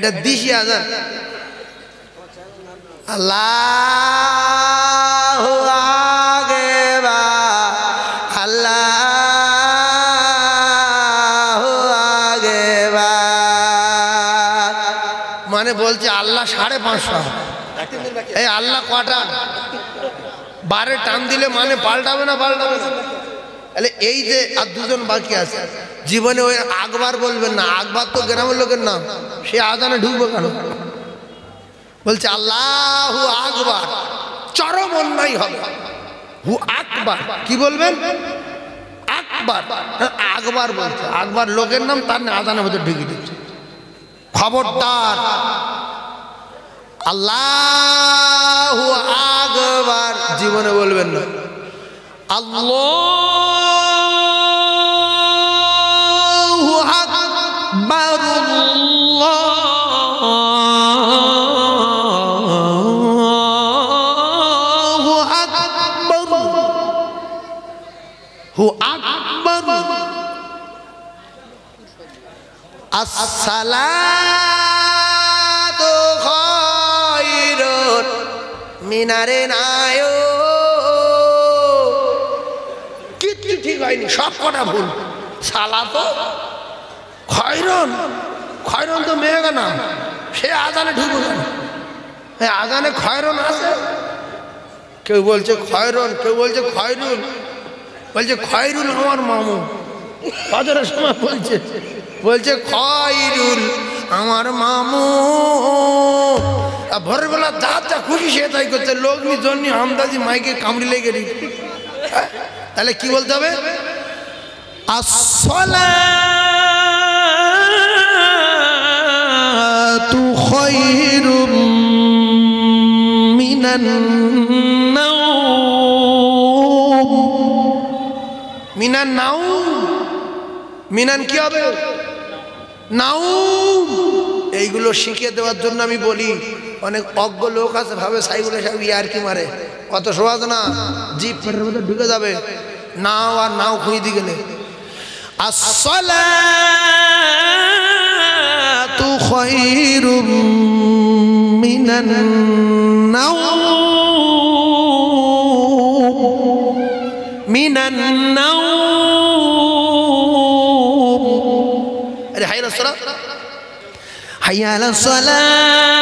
এটা দিশি আজান। আল্লাহু আকবার, আল্লাহু আকবার, মানে বলছে আল্লাহ 550। এই আল্লাহ কটা? 12 টান দিলে মানে পাল্টাবে না? পাল্টাবে না। তাহলে এই যে আর দুজন বাকি আছে, জীবনে ওই আকবার বলবেন না। আকবার তো গ্রামের লোকের নাম, সে আজানে ঢুকবো কেন? বলছে আল্লাহু আকবার, চরম অন্যায় হবে। হু আকবার কি বলবেন? আকবার, আকবার বলছে। আকবার লোকের নাম, তার আজানের মধ্যে ঢুকে দিচ্ছে। খবরদার, আল্লাহু আকবার জীবনে বলবেন না। আল্লাহু আকবার, আল্লাহু আকবার, হু আকবার। আসসালাতু খায়রুন মিনারে নায়ো। কিচ্ছু ঠিক হয়নি, সব কটা ভুল। সালাতো খয়রুন, খয়রুন তো মেয়েগা নাম, সে আজানে ঢুকবে কেন? আজানে খয়রুন আছে? কেউ বলছে খয়রুন, কেউ বলছে খয়রুন, বলছে খয়রুল আমার মামু। ফজরের সময় বলছে খয়রুল আমার মামু। ভোরের বেলা যা যা খুশি সে তাই করছে। লোক নি জন্য আমদাজি মাইকে কামড়ি লেগে রি। তাহলে কি বলতে হবে? আসসালাতু খায়রুম মিনান নাওম। মিনান নাওম, মিনান কি হবে? নাওম। এইগুলো শিখিয়ে দেওয়ার জন্য আমি বলি, অনেক অজ্ঞ লোক আছে ভাবে সাইগুলো সব ইয়ার কি মারে, অত সহজ না। জিপ পেটের মধ্যে ঢুকে যাবে নাও, আর নাও খুঁজে দিয়ে গেলে। আসসালাতু খায়রুম মিনান নাওম, মিনান নাওম। আরে হাই আলাস সালাত, হাইয়া আলাস সালাত।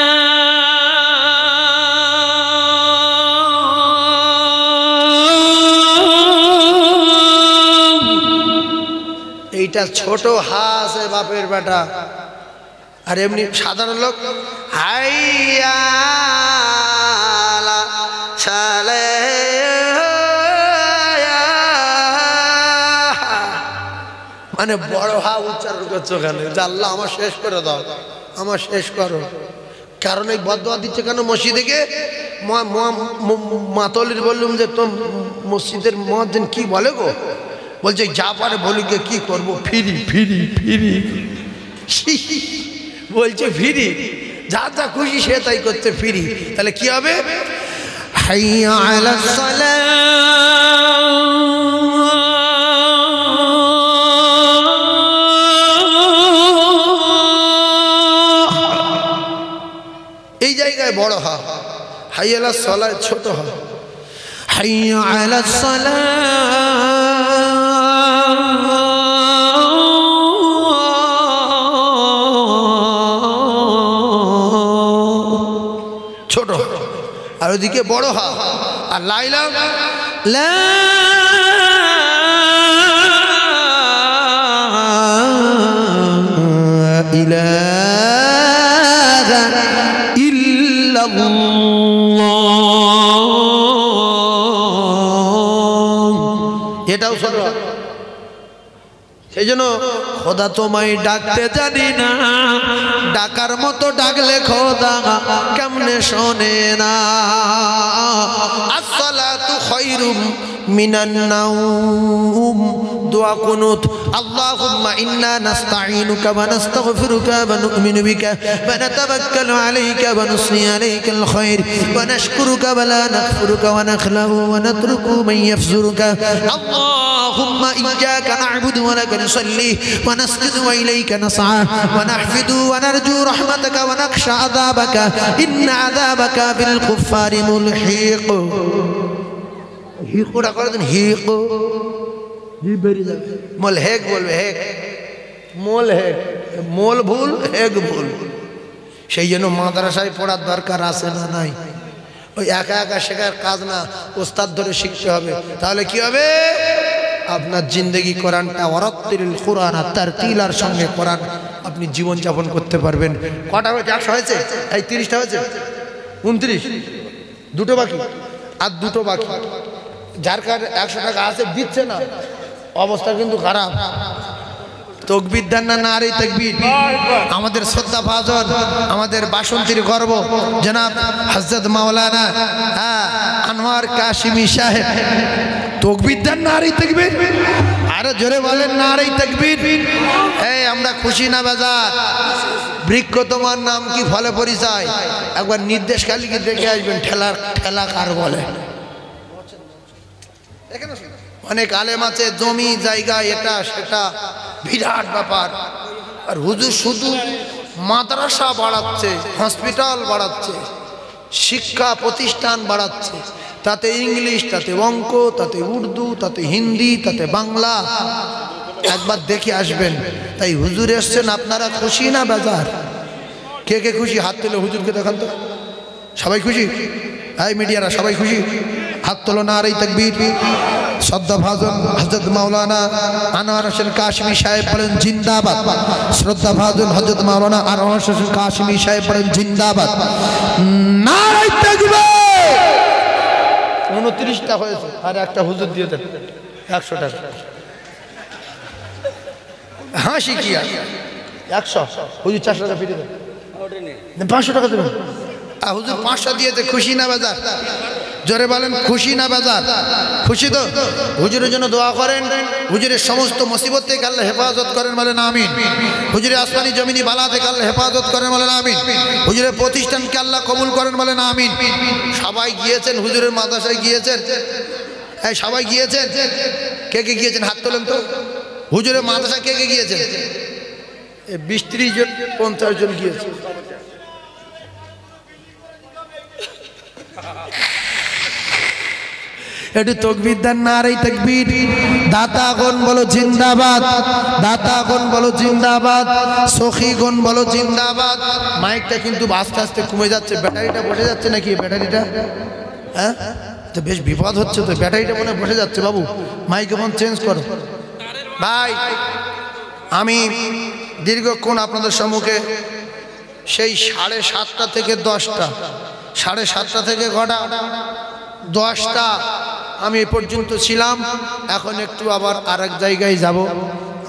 এইটা ছোট হাস বাপের বেটা। আর এমনি সাধারণ লোক হাইয়া আলাস সালাত, মানে বড় হা উচ্চারণ করছো কেন? যে আল্লাহ আমার শেষ করে দাও, আমার শেষ করো। কারণ এই বদদোয়া দিচ্ছে কেন মসজিদে গিয়ে? মাতলির বললাম যে তোর মসজিদের মুয়াজ্জিন কি বলে গো? বলছে যা পারে বলি গে, কি করবো, ফিরি ফিরি ফিরি। বলছে ফিরি, যা যা খুশি সে তাই করছে, ফিরি। তাহলে কি হবে? হাইয়া আলাস সালাত। এই জায়গায় বড় হা, হাইয়া আলাস সালাত ছোট হা। হাইয়া আলাস সালাত, ছোট। আর ওদিকে বড় হা। আর লাইলা লা ইলাহা ইল্লাল্লাহ, এটাও ছোট। সেই জন্য খোদা তোমায় ডাকতে জানি না, ডাকার মতো ডাকলে খোদা কেমনে শোনে না। আসসালাতু খায়রুম মিনান নাওম দোয়া কুনুত আল্লাহুম্মা ইন্না নাস্তাঈনুকা ওয়া নাস্তাগফিরুকা ওয়া নু'মিনু বিকা ওয়া নাতাওয়াক্কালু আলাইকা ওয়া নুসনি আলাইকাল খায়র ওয়া নাশকুরুকা ওয়া লা নাকফুরুকা ওয়া নাখলাউ ওয়া নাতরুকু মান ইয়াফজুরুকা আল্লাহুম্মা ইয়্যাকা না'বুদু ওয়া লাকা নুসাল্লি ওয়া নাসজুদু ওয়া ইলাইকা নাসআ ওয়া নাহফিদু ওয়া নারজু রাহমাতাকা ওয়া নাখশা আযাবাকা ইন্না আযাবাকা বিল কুফফারি মুলহিক হিকোটা করে দেন হিক জিভ বেরিয়ে যাবে মোল হেক বলবে হেক মোল হেক মোল ভুল হেক ভুল সেই জন্য মাদ্রাসায় পড়ার দরকার আছে না নাই ওই একা একা শেখার কাজ না ওস্তাদ ধরে শিখতে হবে তাহলে কি হবে আপনার জিন্দগি কোরআনটা ওয়ারাত্তিলিল কুরআন তারতিলার সঙ্গে কোরআন আপনি জীবন যাপন করতে পারবেন কটা হয়েছে 100 হয়েছে এই 30টা হয়েছে 29 দুটো বাকি আর দুটো বাকি যার কার 100 টাকা আছে দিচ্ছে না অবস্থা কিন্তু খারাপ তকবীর দেন না নারে তাকবীর আমাদের শ্রদ্ধা ভাজন আমাদের বাসন্তীর গর্ব জনাব হযরত মাওলানা আনোয়ার কাশিমি সাহেব তকবীর দেন নারে তাকবীর আরে জোরে বলেন নারে তাকবীর এই আমরা খুশি না বেজার বৃক্ষ তোমার নাম কি ফলে পরিচয় একবার নির্দেশ কালীকে দেখে আসবেন ঠেলা কার বলে অনেক আলেম আছে জমি জায়গা এটা সেটা বিরাট ব্যাপার আর হুজুর শুধু মাদ্রাসা বাড়াচ্ছে হসপিটাল বাড়াচ্ছে শিক্ষা প্রতিষ্ঠান বাড়াচ্ছে তাতে ইংলিশ তাতে অঙ্ক তাতে উর্দু তাতে হিন্দি তাতে বাংলা একবার দেখে আসবেন তাই হুজুর এসছেন আপনারা খুশি না বেজার কে কে খুশি হাত তুলে হুজুরকে দেখান তো সবাই খুশি এই মিডিয়ারা সবাই খুশি হাত তোলো নারে তাকবীর শ্রদ্ধা ভাজন হযরত মাওলানা আনোয়ার হোসেন কাশিমি সাহেব বলেন জিন্দাবাদ শ্রদ্ধা ভাজন হযরত মাওলানা আনোয়ার হোসেন কাশিমি সাহেব বলেন জিন্দাবাদ নারে তাকবীর 29টা হয়েছে আর একটা হুজুর দিয়ে দেন 100 টাকা হাসি কি আর 100 হুজুর 400 টাকা ফিরে দেন 500 টাকা দেবেন হুজুর 500 দিয়েছে খুশি না বাজার জোরে বলেন খুশি না বাজার খুশি তো হুজুরের জন্য দোয়া করেন হুজুরের সমস্ত মুসিবত থেকে আল্লাহ হেফাজত করেন বলেন আমিন হুজুরের আসমানি জমিনি বালা থেকে আল্লাহ হেফাজত করেন বলেন আমিন হুজুরের প্রতিষ্ঠানকে আল্লাহ কবুল করেন বলেন আমিন সবাই গিয়েছেন হুজুরের মাদ্রাসায় গিয়েছেন এই সবাই গিয়েছেন কে কে গিয়েছেন হাত তোলেন তো হুজুরের মাদ্রাসায় কে কে গিয়েছেন 20-30 জন 50 জন গিয়েছে একটু তকবীর দেন নারে তাকবীর দাতাগণ বলো জিন্দাবাদ দাতাগণ বলো জিন্দাবাদ সখীগণ বলো জিন্দাবাদ মাইকটা কিন্তু আস্তে আস্তে কমে যাচ্ছে ব্যাটারিটা বসে যাচ্ছে নাকি ব্যাটারিটা হ্যাঁ তো বেশ বিপদ হচ্ছে তো ব্যাটারিটা মনে বসে যাচ্ছে বাবু মাইক ফোন চেঞ্জ করো ভাই আমি দীর্ঘক্ষণ আপনাদের সম্মুখে সেই 7:30টা থেকে 10টা 7:30টা থেকে 10টা আমি এ পর্যন্ত ছিলাম এখন একটু আবার আরেক জায়গায় যাব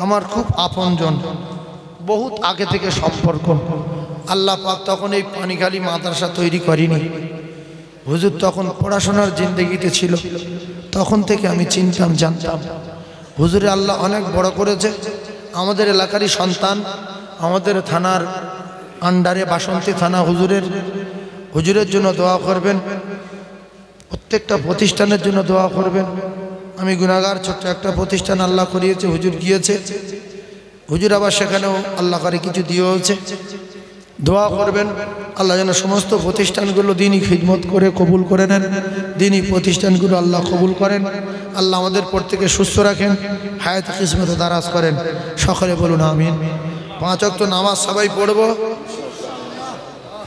আমার খুব আপনজন বহুত আগে থেকে সম্পর্ক আল্লাহ পাক তখন এই পানিখালি মাদ্রাসা তৈরি করিনি হুজুর তখন পড়াশোনার জিন্দেগিতে ছিল তখন থেকে আমি চিনতাম জানতাম হুজুরে আল্লাহ অনেক বড় করেছে আমাদের এলাকারই সন্তান আমাদের থানার আন্ডারে বাসন্তী থানা হুজুরের জন্য দোয়া করবেন প্রত্যেকটা প্রতিষ্ঠানের জন্য দোয়া করবেন আমি গুনাহগার ছোট্ট একটা প্রতিষ্ঠান আল্লাহ করিয়েছে হুজুর গিয়েছে হুজুর আবার সেখানেও আল্লাহ করে কিছু দিয়েছে দোয়া করবেন আল্লাহ যেন সমস্ত প্রতিষ্ঠানগুলো দিনই খিদমত করে কবুল করে নেন দিনই প্রতিষ্ঠানগুলো আল্লাহ কবুল করেন আল্লাহ আমাদের প্রত্যেকে সুস্থ রাখেন হায়াত কিসমতে দারাজ করেন সকলে বলুন আমিন 5 ওয়াক্ত নামাজ সবাই পড়ব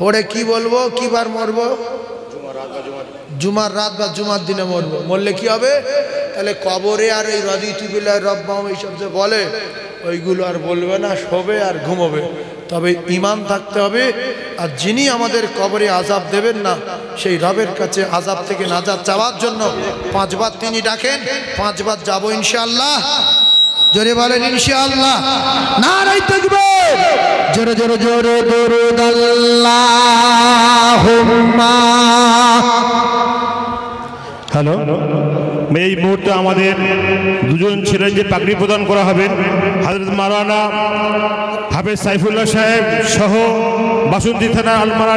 পড়ে কি বলবো কি বার মরবো জুমার রাত বা জুমার দিনে মরবো মরলে কি হবে তাহলে কবরে আর এই রদিতু বিল্লাহি রব্বাম এইসব যে বলে ওইগুলো আর বলবে না শোবে আর ঘুমোবে তবে ঈমান থাকতে হবে আর যিনি আমাদের কবরে আযাব দেবেন না সেই রবের কাছে আযাব থেকে নাজাত চাওয়ার জন্য 5 বার তিনি ডাকেন 5 বার যাব ইনশাআল্লাহ জোরে বলেন ইনশাআল্লাহ নারে তাকবীর জোরে জোরে জোরে দরুদ আল্লাহুম্মা হ্যালো এই মুহূর্তে আমাদের দুজন ছিলেন যে পাগড়ি প্রদান করা হবেন, হযরত মাওলানা হাফেজ সাইফুল্লাহ সাহেব সহ বাসন্তী থানা আলমারা